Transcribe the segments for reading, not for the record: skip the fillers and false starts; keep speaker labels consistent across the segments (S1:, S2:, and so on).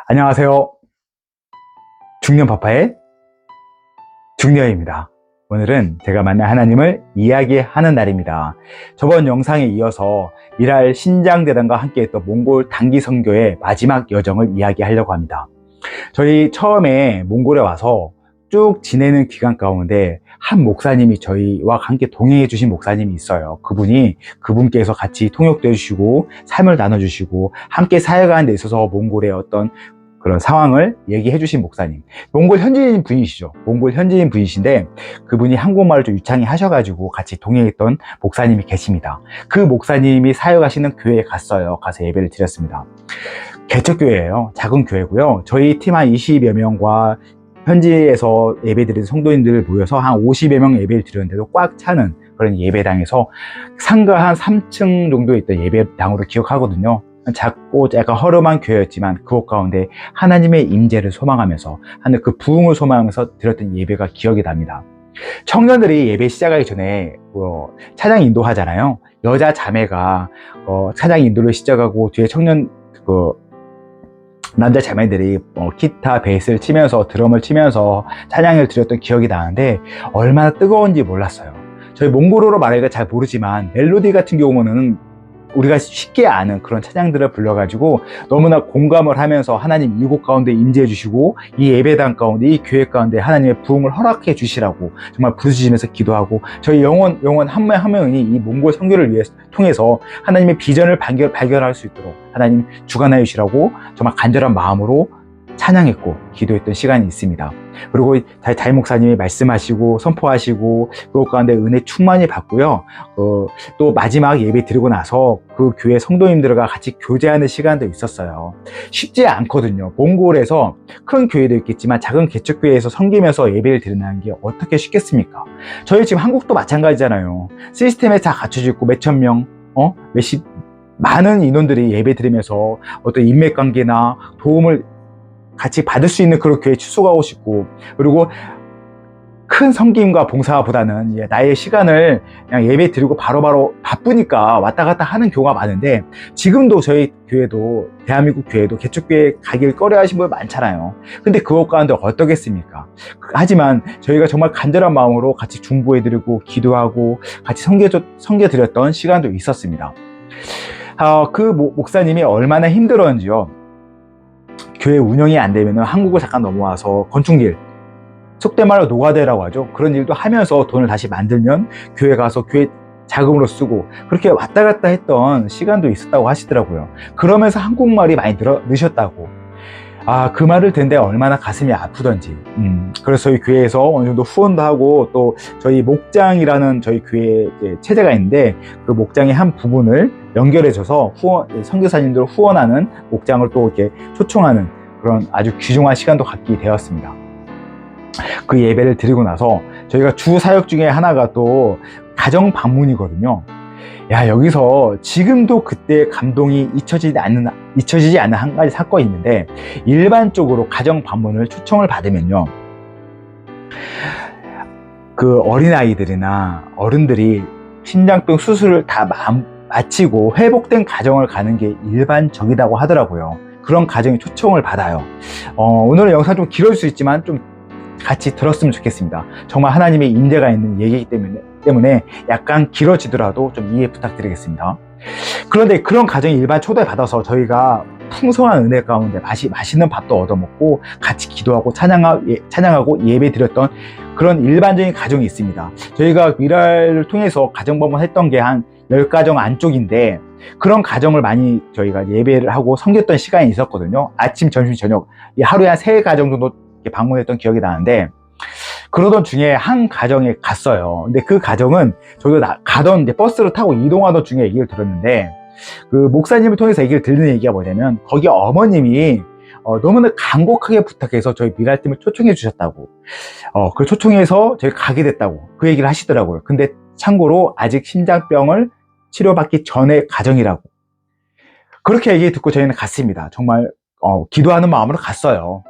S1: 안녕하세요. 중년파파의 중년입니다. 오늘은 제가 만난 하나님을 이야기하는 날입니다. 저번 영상에 이어서 미랄 신장대단과 함께 했던 몽골 단기 선교의 마지막 여정을 이야기하려고 합니다. 저희 처음에 몽골에 와서 쭉 지내는 기간 가운데 한 목사님이 저희와 함께 동행해 주신 목사님이 있어요. 그분께서 같이 통역도 해주시고 삶을 나눠주시고 함께 사역하는 데 있어서 몽골의 어떤 그런 상황을 얘기해 주신 목사님, 몽골 현지인 분이시죠. 몽골 현지인 분이신데 그분이 한국말을 좀 유창히 하셔가지고 같이 동행했던 목사님이 계십니다. 그 목사님이 사역하시는 교회에 갔어요. 가서 예배를 드렸습니다. 개척교회예요. 작은 교회고요. 저희 팀 한 20여 명과 현지에서 예배드리는 성도님들 모여서 한 50여 명 예배를 드렸는데도 꽉 차는 그런 예배당에서 상가 한 3층 정도에 있던 예배당으로 기억하거든요. 작고 약간 허름한 교회였지만 그곳 가운데 하나님의 임재를 소망하면서 하늘 그 부흥을 소망하면서 드렸던 예배가 기억이 납니다. 청년들이 예배 시작하기 전에 찬양 인도하잖아요. 여자 자매가 찬양 인도를 시작하고 뒤에 남자 자매들이 기타, 베이스를 치면서 드럼을 치면서 찬양을 드렸던 기억이 나는데 얼마나 뜨거운지 몰랐어요. 저희 몽골어로 말하기가 잘 모르지만 멜로디 같은 경우는 우리가 쉽게 아는 그런 찬양들을 불러가지고 너무나 공감을 하면서 하나님 이곳 가운데 임재해 주시고 이 예배당 가운데 이 교회 가운데 하나님의 부흥을 허락해 주시라고 정말 부르짖으면서 기도하고 저희 영혼 한 명 한 명이 이 몽골 선교를 통해서 하나님의 비전을 발견할 수 있도록 하나님 주관하여 주시라고 정말 간절한 마음으로 찬양했고 기도했던 시간이 있습니다. 그리고 다이 목사님이 말씀하시고 선포하시고 그것 가운데 은혜 충만히 받고요. 또 마지막 예배 드리고 나서 그 교회 성도님들과 같이 교제하는 시간도 있었어요. 쉽지 않거든요. 몽골에서 큰 교회도 있겠지만 작은 개척교회에서 섬기면서 예배를 드린다는 게 어떻게 쉽겠습니까? 저희 지금 한국도 마찬가지잖아요. 시스템에 다 갖춰져 있고 몇천 명, 많은 인원들이 예배 드리면서 어떤 인맥관계나 도움을 같이 받을 수 있는 그런 교회에 출석하고 싶고 그리고 큰 섬김과 봉사보다는 나의 시간을 그냥 예배 드리고 바로바로 바쁘니까 왔다 갔다 하는 경우가 많은데 지금도 저희 교회도 대한민국 교회도 개척교회 가길 꺼려하시는 분 많잖아요. 근데 그것 가운데 어떻겠습니까? 하지만 저희가 정말 간절한 마음으로 같이 중보해드리고 기도하고 같이 섬겨드렸던 시간도 있었습니다. 그 목사님이 얼마나 힘들었는지요. 교회 운영이 안 되면 한국을 잠깐 넘어와서 건축일, 속된 말로 노가다라고 하죠. 그런 일도 하면서 돈을 다시 만들면 교회 가서 교회 자금으로 쓰고 그렇게 왔다 갔다 했던 시간도 있었다고 하시더라고요. 그러면서 한국말이 많이 느셨다고. 그 말을 듣는데 얼마나 가슴이 아프던지. 그래서 저희 교회에서 어느 정도 후원도 하고 또 저희 목장이라는 저희 교회 체제가 있는데 그 목장의 한 부분을 연결해줘서 선교사님들 후원하는 목장을 또 이렇게 초청하는 그런 아주 귀중한 시간도 갖게 되었습니다. 그 예배를 드리고 나서 저희가 주 사역 중에 하나가 또 가정 방문이거든요. 여기서 지금도 그때 감동이 잊혀지지 않는 한 가지 사건이 있는데 일반적으로 가정 방문을 초청을 받으면요. 그 어린아이들이나 어른들이 신장병 수술을 다 마치고 회복된 가정을 가는 게 일반적이라고 하더라고요. 그런 가정에 초청을 받아요. 오늘은 영상 좀 길어질 수 있지만 좀 같이 들었으면 좋겠습니다. 정말 하나님의 인재가 있는 얘기이기 때문에 약간 길어지더라도 좀 이해 부탁드리겠습니다. 그런데 그런 가정이 일반 초대받아서 저희가 풍성한 은혜 가운데 맛있는 밥도 얻어먹고 같이 기도하고 찬양하고 예배 드렸던 그런 일반적인 가정이 있습니다. 저희가 미랄을 통해서 가정 방문했던 게 한 10가정 안쪽인데 그런 가정을 많이 저희가 예배를 하고 섬겼던 시간이 있었거든요. 아침, 점심, 저녁 하루에 한 3가정 정도 방문했던 기억이 나는데 그러던 중에 한 가정에 갔어요. 근데 그 가정은 저희도 가던 버스를 타고 이동하던 중에 얘기를 들었는데 그 목사님을 통해서 얘기를 듣는 얘기가 뭐냐면 거기 어머님이 너무나 간곡하게 부탁해서 저희 미랄팀을 초청해 주셨다고 그 초청해서 저희 가게 됐다고 그 얘기를 하시더라고요. 근데 참고로 아직 심장병을 치료받기 전의 가정이라고 그렇게 얘기 듣고 저희는 갔습니다. 정말 기도하는 마음으로 갔어요.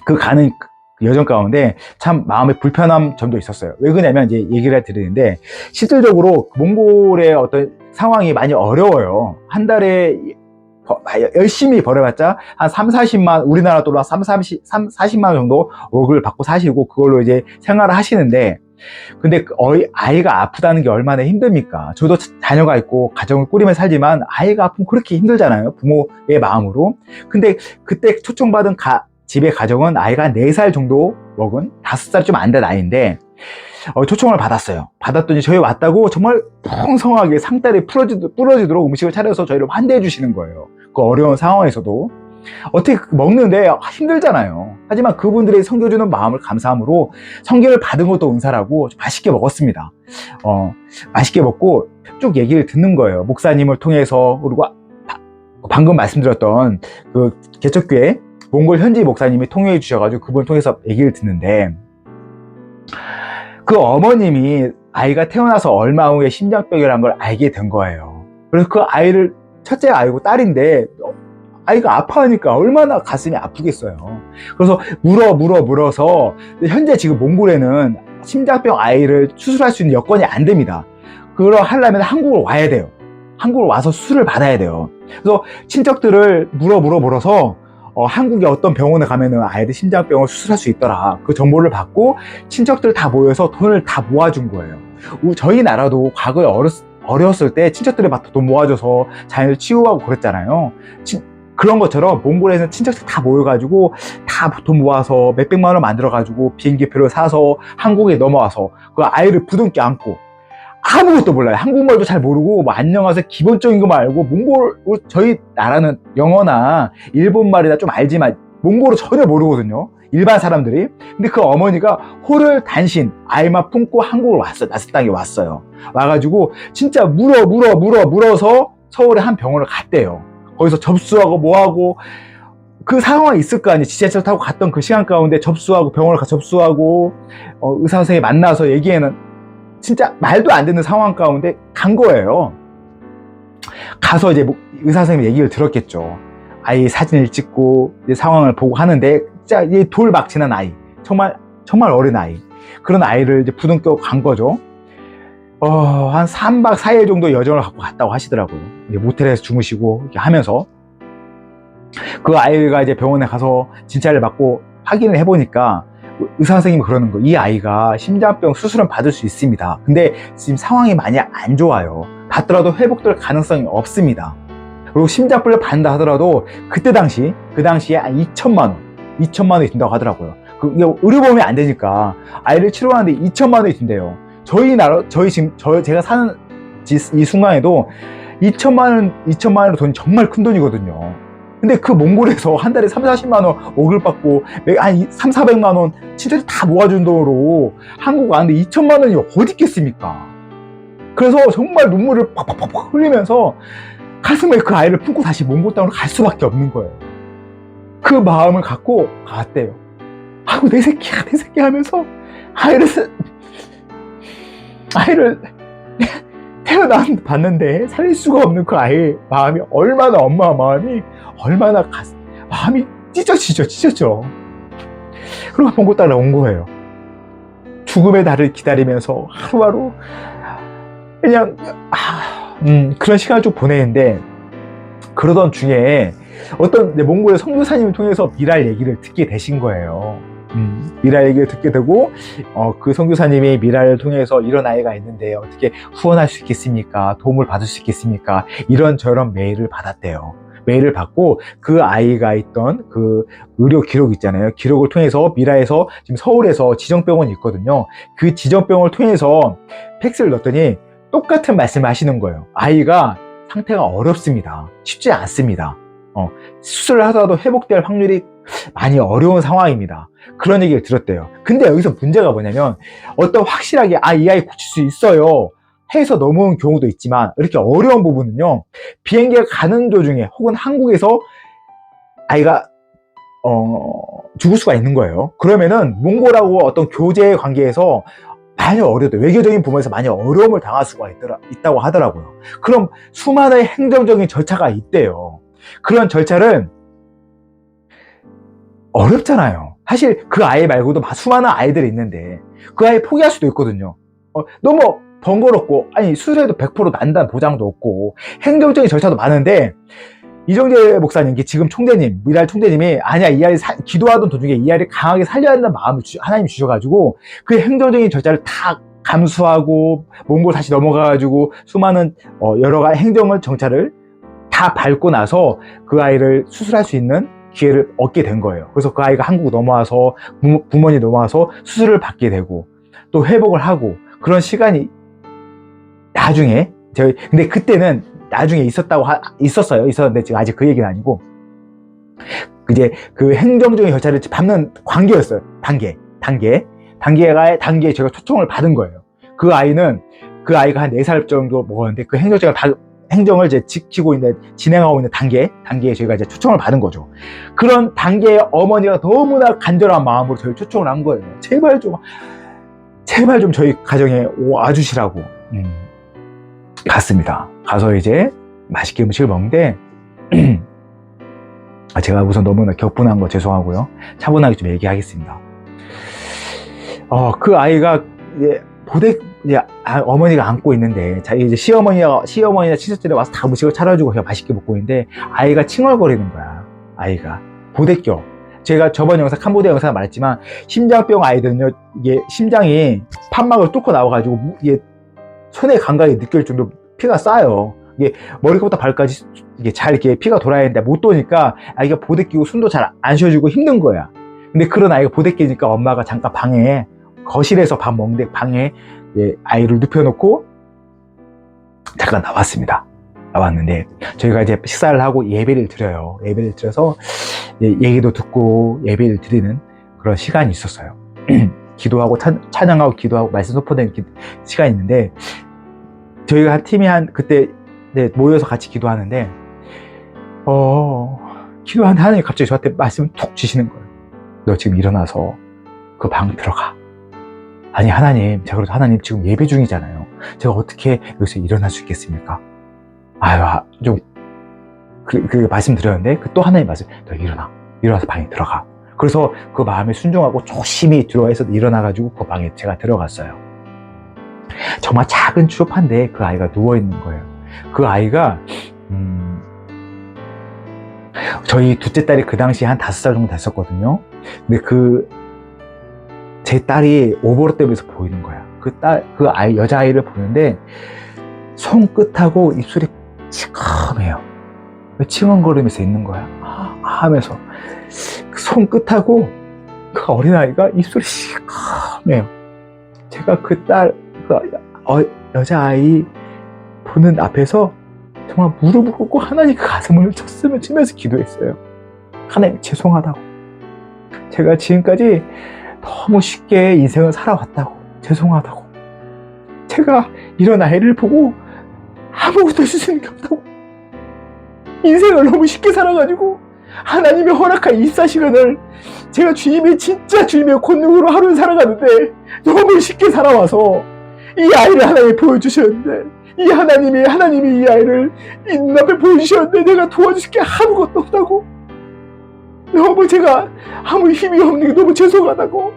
S1: 그 가는 여정 가운데 참 마음에 불편한 점도 있었어요. 왜 그러냐면 이제 얘기를 드리는데 실질적으로 몽골의 어떤 상황이 많이 어려워요. 한 달에 열심히 벌어봤자 한 3, 40만, 우리나라 돈으로 3, 40만 원 정도 월급을 받고 사시고 그걸로 이제 생활을 하시는데, 근데 아이가 아프다는 게 얼마나 힘듭니까? 저도 자녀가 있고 가정을 꾸리며 살지만 아이가 아프면 그렇게 힘들잖아요, 부모의 마음으로. 근데 그때 초청받은 집의 가정은 아이가 4살 정도 먹은, 5살 좀 안 된 아이인데 초청을 받았어요. 받았더니 저희 왔다고 정말 풍성하게 상다리 부러지도록 음식을 차려서 저희를 환대해 주시는 거예요. 그 어려운 상황에서도. 어떻게 먹는데 힘들잖아요. 하지만 그분들의 섬겨주는 마음을 감사함으로 성경을 받은 것도 은사라고 맛있게 먹었습니다. 맛있게 먹고 쭉 얘기를 듣는 거예요. 목사님을 통해서. 그리고 방금 말씀드렸던 그 개척교회 몽골 현지 목사님이 통역해 주셔가지고 그분 통해서 얘기를 듣는데, 그 어머님이 아이가 태어나서 얼마 후에 심장병이라는 걸 알게 된 거예요. 그래서 그 아이를, 첫째 아이고 딸인데 아이가 아파하니까 얼마나 가슴이 아프겠어요. 그래서 물어서 현재 지금 몽골에는 심장병 아이를 수술할 수 있는 여건이 안 됩니다. 그걸 하려면 한국으로 와야 돼요. 한국으로 와서 수술을 받아야 돼요. 그래서 친척들을 물어서 한국의 어떤 병원에 가면은 아이들 심장병을 수술할 수 있더라. 그 정보를 받고 친척들 다 모여서 돈을 다 모아준 거예요. 저희 나라도 과거에 어렸을 때 친척들이 막 돈 모아줘서 자녀를 치유하고 그랬잖아요. 그런 것처럼 몽골에서는 친척들 다 모여가지고 다 돈 모아서 몇백만 원 만들어가지고 비행기표를 사서 한국에 넘어와서 그 아이를 부둥켜 안고, 아무것도 몰라요. 한국말도 잘 모르고 뭐 안녕하세요 기본적인 것만 알고, 저희 나라는 영어나 일본말이나 좀 알지만 몽골어 전혀 모르거든요, 일반 사람들이. 근데 그 어머니가 호를 단신 아이만 품고 한국으로 왔어요. 나스 땅에 왔어요. 와가지고 진짜 물어서 서울에 한 병원을 갔대요. 거기서 접수하고 뭐하고, 그 상황이 있을 거 아니에요. 지하철 타고 갔던 그 시간 가운데 접수하고, 병원을 가서 접수하고, 의사 선생님 만나서 얘기에는 진짜 말도 안 되는 상황 가운데 간 거예요. 가서 이제 의사 선생님 얘기를 들었겠죠. 아이 사진을 찍고 이제 상황을 보고 하는데, 진짜 이 돌박치는 아이, 정말 어린 아이, 그런 아이를 이제 부둥켜 간 거죠. 한 3박 4일 정도 여정을 갖고 갔다고 하시더라고요. 이제 모텔에서 주무시고 이렇게 하면서. 그 아이가 이제 병원에 가서 진찰을 받고 확인을 해보니까 의사 선생님이 그러는 거예요. 이 아이가 심장병 수술은 받을 수 있습니다. 근데 지금 상황이 많이 안 좋아요. 받더라도 회복될 가능성이 없습니다. 그리고 심장병을 받는다 하더라도 그 당시에 한 2천만 원이 든다고 하더라고요. 이게 의료보험이 안 되니까 아이를 치료하는데 2천만 원이 든대요. 제가 사는 이 순간에도 2천만 원의 돈이 정말 큰 돈이거든요. 근데 그 몽골에서 한 달에 3, 40만 원 월급 받고 한 3, 400만 원 친척이 다 모아준 돈으로 한국 왔는데 2천만 원이 어디 있겠습니까? 그래서 정말 눈물을 팍팍팍 흘리면서 가슴에 그 아이를 품고 다시 몽골 땅으로 갈 수밖에 없는 거예요. 그 마음을 갖고 갔대요. 아이고 내 새끼 하면서 아이를 태어났는데 살릴 수가 없는 그 아이의 마음이 얼마나, 엄마 마음이 얼마나 마음이 찢어져. 그리고 몽골 땅에 온 거예요. 죽음의 날을 기다리면서 하루하루 그냥 그런 시간을 좀 보내는데, 그러던 중에 어떤 몽골의 선교사님을 통해서 미랄 얘기를 듣게 되신 거예요. 미랄 얘기를 듣게 되고, 그 선교사님이 미랄을 통해서 이런 아이가 있는데 어떻게 후원할 수 있겠습니까? 도움을 받을 수 있겠습니까? 이런저런 메일을 받았대요. 메일을 받고 그 아이가 있던 그 의료 기록 있잖아요. 기록을 통해서 미라에서 지금 서울에서 지정병원이 있거든요. 그 지정병원을 통해서 팩스를 넣었더니 똑같은 말씀을 하시는 거예요. 아이가 상태가 어렵습니다. 쉽지 않습니다. 수술을 하더라도 회복될 확률이 많이 어려운 상황입니다. 그런 얘기를 들었대요. 근데 여기서 문제가 뭐냐면, 어떤 확실하게 이 아이 고칠 수 있어요 해서 넘어온 경우도 있지만, 이렇게 어려운 부분은요, 비행기가 가는 도중에 혹은 한국에서 아이가 죽을 수가 있는 거예요. 그러면은 몽골하고 어떤 교제 관계에서 많이 외교적인 부분에서 많이 어려움을 당할 수가 있다고 하더라고요. 그럼 수많은 행정적인 절차가 있대요. 그런 절차를 어렵잖아요. 사실 그 아이 말고도 수많은 아이들이 있는데 그 아이 포기할 수도 있거든요. 너무 번거롭고, 수술해도 100% 난다는 보장도 없고 행정적인 절차도 많은데 이정재 목사님, 지금 총재님, 미랄 총재님이 아니야, 이 아이 기도하던 도중에 이 아이를 강하게 살려야 한다는 마음을 하나님 주셔가지고 그 행정적인 절차를 다 감수하고 몽골 다시 넘어가가지고 수많은 여러 가지 행정을 정찰을 다 밟고 나서 그 아이를 수술할 수 있는 기회를 얻게 된 거예요. 그래서 그 아이가 한국 넘어와서 부모님 넘어와서 수술을 받게 되고 또 회복을 하고 그런 시간이 나중에 근데 그때는 나중에 있었는데 지금 아직 그 얘기는 아니고 이제 그 행정적인 절차를 밟는 단계였어요. 단계에 제가 초청을 받은 거예요. 그 아이가 한 4살 정도 먹었는데 그 행정을 이제 진행하고 있는 단계에 저희가 이제 초청을 받은 거죠. 그런 단계에 어머니가 너무나 간절한 마음으로 저희 초청을 한 거예요. 제발 좀 저희 가정에 와주시라고. 갔습니다. 가서 이제 맛있게 음식을 먹는데 제가 우선 너무나 격분한 거 죄송하고요. 차분하게 좀 얘기하겠습니다. 그 아이가 어머니가 안고 있는데 이제 시어머니나 친척들이 와서 다 음식을 차려주고 제가 맛있게 먹고 있는데 아이가 칭얼거리는 거야. 아이가 보대껴. 제가 저번 캄보디아 영상에 말했지만 심장병 아이들은요, 이게 심장이 판막을 뚫고 나와가지고 이게 손의 감각이 느낄 정도로 피가 쌓여요. 이게 머리부터 발까지 이게 잘 이렇게 피가 돌아야 되는데 못 도니까 아이가 보대 끼고 숨도 잘 안 쉬어주고 힘든 거야. 근데 그런 아이가 보대 끼니까 엄마가 잠깐 거실에서 밥 먹는데 방에 아이를 눕혀놓고 잠깐 나왔는데 저희가 이제 식사를 하고 예배를 드려요. 예배를 드려서 얘기도 듣고 예배를 드리는 그런 시간이 있었어요. 기도하고 찬양하고 기도하고 말씀 선포되는 시간이 있는데 저희가 한 팀이 그때 모여서 같이 기도하는데 기도하는데 하나님이 갑자기 저한테 말씀을 툭 주시는 거예요. 너 지금 일어나서 그 방 들어가. 아니 하나님, 제가 그래도 하나님 지금 예배 중이잖아요. 제가 어떻게 여기서 일어날 수 있겠습니까? 좀 그 말씀 드렸는데 또 하나님 말씀, 너 일어나서 방에 들어가. 그래서 그 마음에 순종하고 조심히 들어와서 일어나가지고 그 방에 제가 들어갔어요. 정말 작은 추업한데 그 아이가 누워있는 거예요. 그 아이가 저희 둘째 딸이 그 당시에 한 5살 정도 됐었거든요. 근데 제 딸이 오버랩되면서 보이는 거야. 여자아이를 보는데 손끝하고 입술이 시커매요. 칭얼거리면서 있는 거야. 하면서 손끝하고 그 어린아이가 입술이 시커매요. 제가 여자아이 보는 앞에서 정말 무릎을 꿇고 하나님 가슴을 치면서 기도했어요. 하나님 죄송하다고. 제가 지금까지 너무 쉽게 인생을 살아왔다고. 죄송하다고. 제가 이런 아이를 보고 아무것도 해주시는 게 없다고. 인생을 너무 쉽게 살아가지고 하나님이 허락한 24시간을 제가 주님의 권능으로 하루를 살아가는데 너무 쉽게 살아와서 이 아이를 하나님이 보여주셨는데 하나님이 이 아이를 이 눈앞에 보여주셨는데 내가 도와주실 게 아무것도 없다고. 너무 제가 아무 힘이 없는 게 너무 죄송하다고.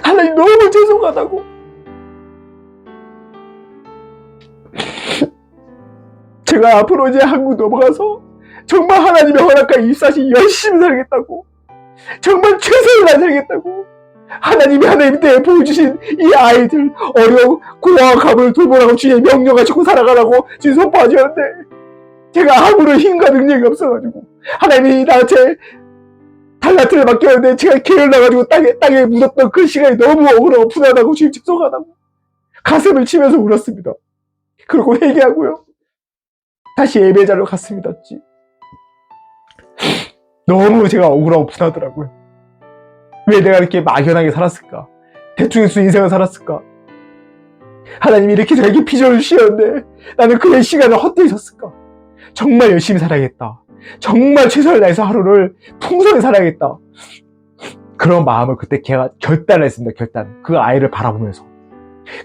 S1: 하나님 너무 죄송하다고. 제가 앞으로 이제 한국 넘어가서 정말 하나님의 허락한 24시 열심히 살겠다고. 정말 최선을 다하겠다고. 하나님이 때 보여주신 이 아이들 고아와 가문을 돌보라고 주님의 명령 가지고 살아가라고 지금 선포하셨는데 제가 아무런 힘과 능력이 없어가지고 하나님이 나한테 달란트를 맡겼는데 제가 게을러가지고 땅에 묻었던 그 시간이 너무 억울하고 분하다고 주님 죄송하다고 가슴을 치면서 울었습니다. 그리고 회개하고요. 다시 예배자로 갔습니다. 너무 제가 억울하고 분하더라고요. 왜 내가 이렇게 막연하게 살았을까? 대충해서 인생을 살았을까? 하나님이 이렇게 저에게 비전을 주셨는데 나는 그의 시간을 헛되이 썼을까? 정말 열심히 살아야겠다. 정말 최선을 다해서 하루를 풍성히 살아야겠다. 그런 마음을 그때 제가 결단을 했습니다. 그 아이를 바라보면서.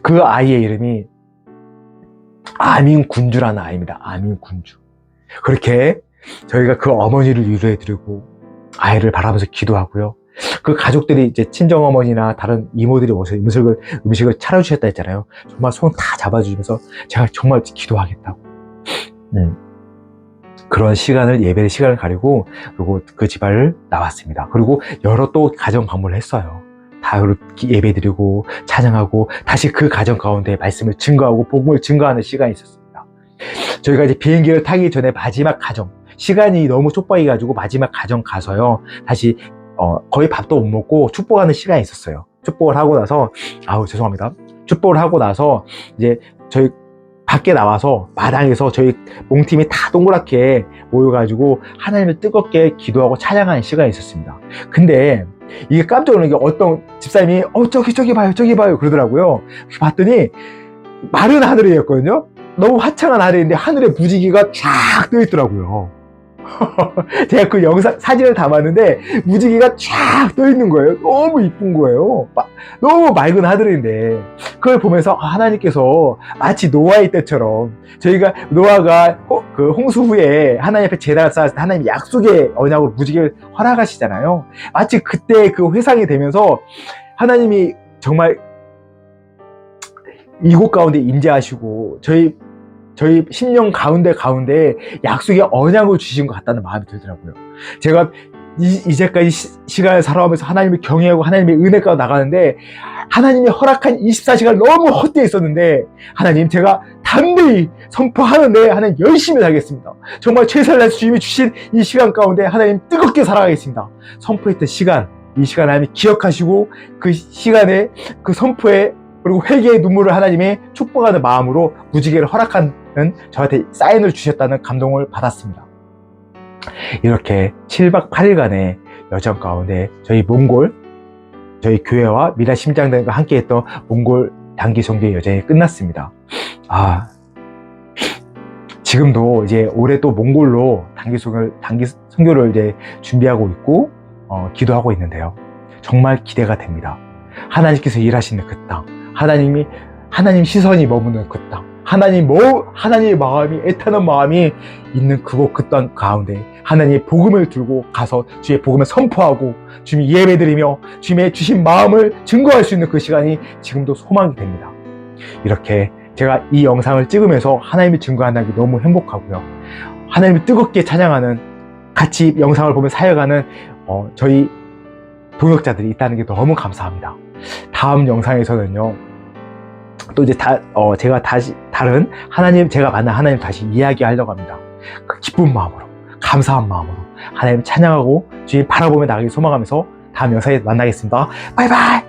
S1: 그 아이의 이름이 아민군주라는 아이입니다. 아민군주. 그렇게 저희가 그 어머니를 위로해드리고 아이를 바라보면서 기도하고요. 그 가족들이 이제 친정어머니나 다른 이모들이 오셔서 음식을 차려주셨다 했잖아요. 정말 손 다 잡아주시면서 제가 정말 기도하겠다고. 그런 시간을, 예배의 시간을 가리고 그리고 그 집안을 나왔습니다. 그리고 여러 또 가정 방문을 했어요. 다 예배 드리고 찬양하고 다시 그 가정 가운데 말씀을 증거하고 복음을 증거하는 시간이 있었습니다. 저희가 이제 비행기를 타기 전에 마지막 가정, 시간이 너무 촉박해 가지고 마지막 가정 가서요, 다시 거의 밥도 못 먹고 축복하는 시간이 있었어요. 축복을 하고 나서, 죄송합니다. 축복을 하고 나서 이제 저희 밖에 나와서 마당에서 저희 몽팀이 다 동그랗게 모여가지고 하나님을 뜨겁게 기도하고 찬양하는 시간이 있었습니다. 근데 이게 깜짝 놀란 게 어떤 집사님이 저기 봐요 그러더라고요. 봤더니 마른 하늘이었거든요. 너무 화창한 하늘인데 하늘에 무지개가 쫙 떠 있더라고요. 제가 그 영상 사진을 담았는데 무지개가 쫙 떠 있는 거예요. 너무 이쁜 거예요. 너무 맑은 하늘인데 그걸 보면서 하나님께서 마치 노아의 때처럼, 저희가 노아가 그 홍수 후에 하나님 앞에 제단을 쌓았을 때 하나님 약속의 언약으로 무지개를 허락하시잖아요. 마치 그때 그 회상이 되면서 하나님이 정말 이곳 가운데 임재하시고 저희 심령 가운데 약속의 언약을 주신 것 같다는 마음이 들더라고요. 제가 이제까지 시간을 살아오면서 하나님을 경외하고 하나님의 은혜 가운데 나가는데 하나님이 허락한 24시간 너무 헛되어 있었는데, 하나님 제가 담대히 선포하는데 하나님 열심히 살겠습니다. 정말 최선을 다해서 주님이 주신 이 시간 가운데 하나님 뜨겁게 살아가겠습니다. 선포했던 시간, 이 시간 하나님이 기억하시고 그 시간에 그 선포에 그리고 회개의 눈물을 하나님의 축복하는 마음으로 무지개를 허락하는 저한테 사인을 주셨다는 감동을 받았습니다. 이렇게 7박 8일간의 여정 가운데 저희 교회와 미라 심장단과 함께 했던 몽골 단기 선교의 여정이 끝났습니다. 지금도 이제 올해 또 몽골로 단기 선교를 이제 준비하고 있고 기도하고 있는데요. 정말 기대가 됩니다. 하나님께서 일하시는 그 땅, 하나님 시선이 머무는 그 땅, 하나님의 마음이, 애타는 마음이 있는 그곳, 그 땅 가운데 하나님의 복음을 들고 가서 주의 복음을 선포하고 주님이 예배드리며 주님의 주신 마음을 증거할 수 있는 그 시간이 지금도 소망이 됩니다. 이렇게 제가 이 영상을 찍으면서 하나님을 증거한다는 게 너무 행복하고요. 하나님을 뜨겁게 찬양하는, 같이 영상을 보며 사역하는 저희 동역자들이 있다는 게 너무 감사합니다. 다음 영상에서는요, 또 이제 제가 다시 제가 만난 하나님 다시 이야기하려고 합니다. 그 기쁜 마음으로, 감사한 마음으로 하나님 찬양하고 주님 바라보며 나가길 소망하면서 다음 영상에 만나겠습니다. 바이바이.